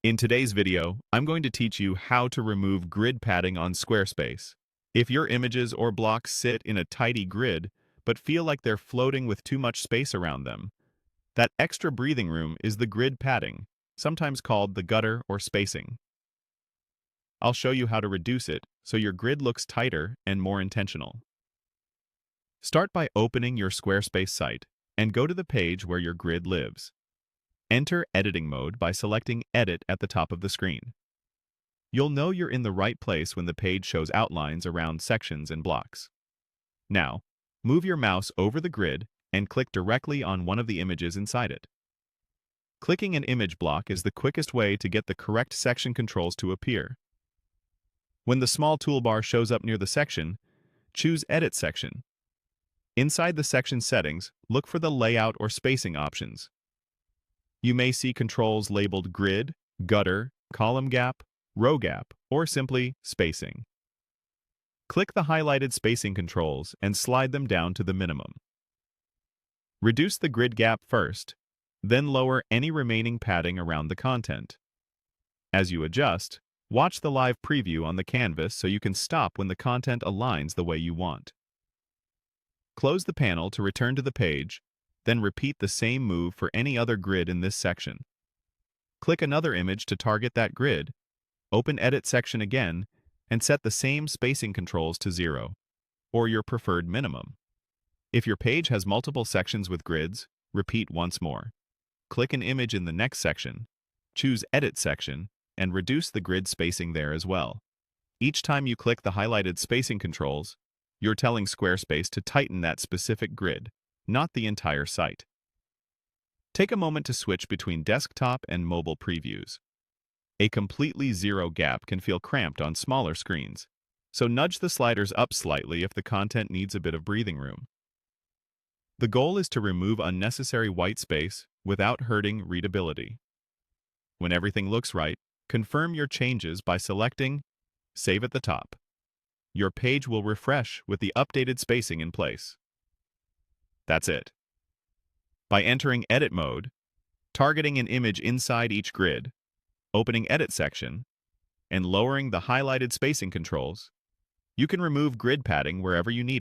In today's video, I'm going to teach you how to remove grid padding on Squarespace. If your images or blocks sit in a tidy grid, but feel like they're floating with too much space around them, that extra breathing room is the grid padding, sometimes called the gutter or spacing. I'll show you how to reduce it so your grid looks tighter and more intentional. Start by opening your Squarespace site and go to the page where your grid lives. Enter editing mode by selecting Edit at the top of the screen. You'll know you're in the right place when the page shows outlines around sections and blocks. Now, move your mouse over the grid and click directly on one of the images inside it. Clicking an image block is the quickest way to get the correct section controls to appear. When the small toolbar shows up near the section, choose Edit Section. Inside the section settings, look for the layout or spacing options. You may see controls labeled Grid, Gutter, Column Gap, Row Gap, or simply Spacing. Click the highlighted spacing controls and slide them down to the minimum. Reduce the grid gap first, then lower any remaining padding around the content. As you adjust, watch the live preview on the canvas so you can stop when the content aligns the way you want. Close the panel to return to the page, then repeat the same move for any other grid in this section. Click another image to target that grid, open Edit Section again, and set the same spacing controls to 0, or your preferred minimum. If your page has multiple sections with grids, repeat once more. Click an image in the next section, choose Edit Section, and reduce the grid spacing there as well. Each time you click the highlighted spacing controls, you're telling Squarespace to tighten that specific grid, not the entire site. Take a moment to switch between desktop and mobile previews. A completely zero gap can feel cramped on smaller screens, so nudge the sliders up slightly if the content needs a bit of breathing room. The goal is to remove unnecessary white space without hurting readability. When everything looks right, confirm your changes by selecting Save at the top. Your page will refresh with the updated spacing in place. That's it. By entering Edit mode, targeting an image inside each grid, opening Edit Section, and lowering the highlighted spacing controls, you can remove grid padding wherever you need.